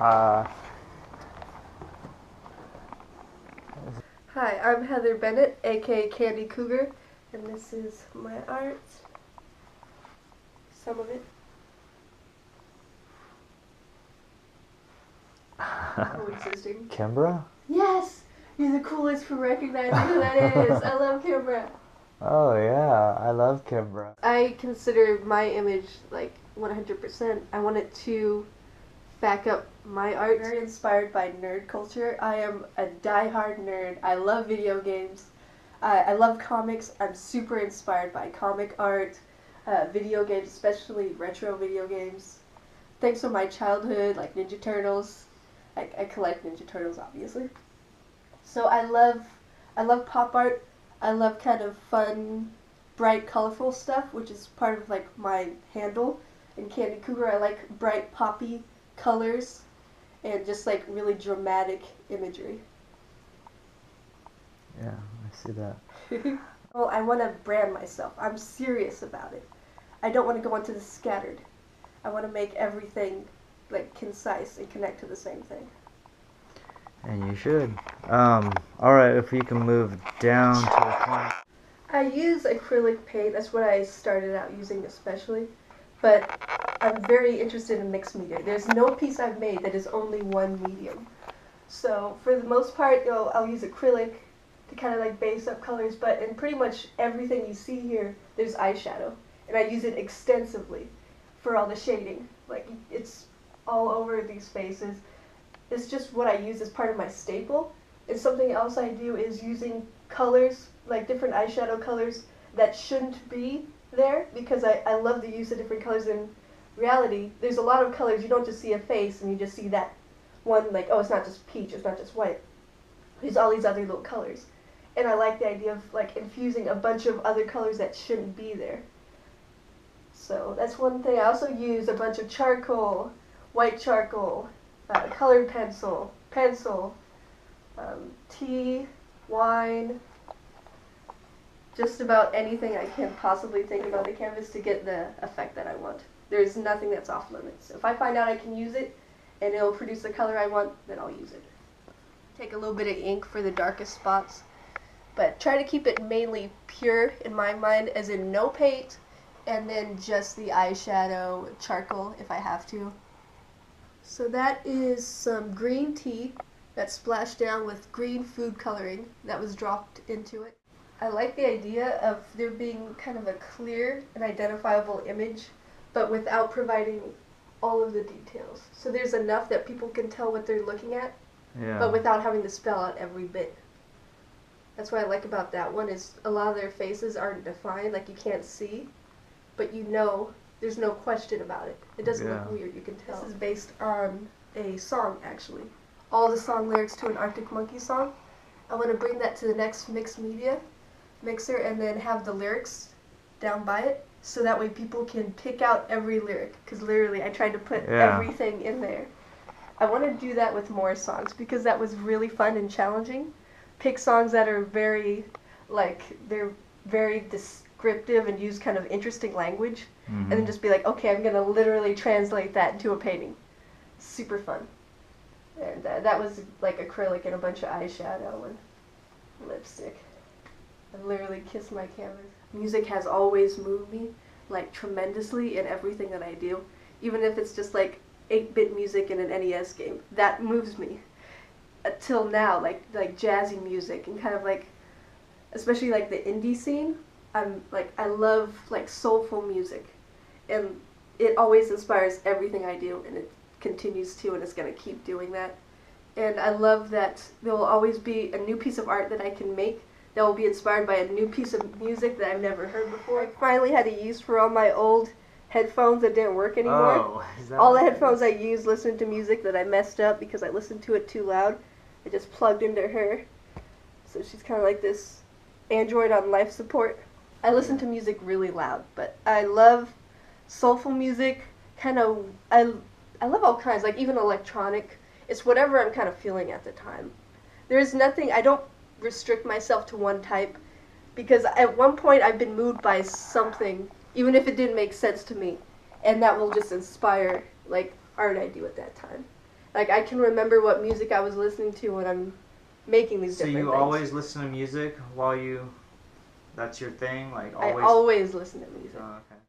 Uh, Hi, I'm Heather Bennett, aka Candy Cougar, and this is my art. Some of it. Coexisting. Kimbra? Yes! You're the coolest for recognizing who that is. I love Kimbra. Oh yeah, I love Kimbra. I consider my image like 100%. I want it to back up my art. Very inspired by nerd culture. I am a die-hard nerd. I love video games. I love comics. I'm super inspired by comic art, video games, especially retro video games. Thanks to my childhood, like Ninja Turtles. I collect Ninja Turtles, obviously. So I love pop art. I love kind of fun, bright, colorful stuff, which is part of like my handle. In Candy Cougar, I like bright, poppy colors and just like really dramatic imagery. Yeah, I see that. Well, I want to brand myself. I'm serious about it. I don't want to go into the scattered. I want to make everything like concise and connect to the same thing. And you should. Alright, if you can move down to the point. I use acrylic paint. That's what I started out using especially. But I'm very interested in mixed media. There's no piece I've made that is only one medium. So for the most part, I'll use acrylic to kind of like base up colors, but in pretty much everything you see here, there's eyeshadow. And I use it extensively for all the shading. Like, it's all over these faces. It's just what I use as part of my staple. And something else I do is using colors, like different eyeshadow colors that shouldn't be there, because I love the use of different colors. In reality, there's a lot of colors. You don't just see a face and you just see that one, like, oh, it's not just peach, it's not just white. There's all these other little colors. And I like the idea of like infusing a bunch of other colors that shouldn't be there. So that's one thing. I also use a bunch of charcoal, white charcoal, colored pencil, tea, wine, just about anything I can possibly think about the canvas to get the effect that I want. There's nothing that's off limits. If I find out I can use it and it'll produce the color I want, then I'll use it. Take a little bit of ink for the darkest spots, but try to keep it mainly pure in my mind, as in no paint, and then just the eyeshadow, charcoal if I have to. So that is some green tea that's splashed down with green food coloring that was dropped into it. I like the idea of there being kind of a clear and identifiable image, but without providing all of the details. So there's enough that people can tell what they're looking at, Yeah. but without having to spell out every bit. That's what I like about that one, is a lot of their faces aren't defined, like you can't see, but you know, there's no question about it. It doesn't Yeah. look weird, you can tell. This is based on a song, actually. All the song lyrics to an Arctic Monkeys song. I want to bring that to the next mixed media mixer and then have the lyrics down by it, so that way people can pick out every lyric, because literally I tried to put everything in there. I want to do that with more songs, because that was really fun and challenging. Pick songs that are very, like, they're very descriptive and use kind of interesting language, and then just be like, okay, I'm going to literally translate that into a painting. Super fun. And that was like acrylic and a bunch of eyeshadow and lipstick. I literally kiss my canvas. Music has always moved me, like, tremendously in everything that I do. Even if it's just like 8-bit music in an NES game, that moves me. Till now, like jazzy music and kind of like, especially like the indie scene. I love like soulful music, and it always inspires everything I do, and it continues to, and it's gonna keep doing that. And I love that there will always be a new piece of art that I can make that will be inspired by a new piece of music that I've never heard before. I finally had a use for all my old headphones that didn't work anymore. Oh, is that all the what it headphones is? I used listening to music that I messed up because I listened to it too loud, I just plugged into her. So she's kind of like this android on life support. I listen to music really loud, but I love soulful music. I love all kinds, like even electronic. It's whatever I'm kind of feeling at the time. There's nothing, I don't restrict myself to one type, because at one point I've been moved by something, even if it didn't make sense to me. and that will just inspire like art I do at that time. Like I can remember what music I was listening to when I'm making these So different you things. always listen to music while you? That's your thing, like always. I always listen to music. Oh, okay.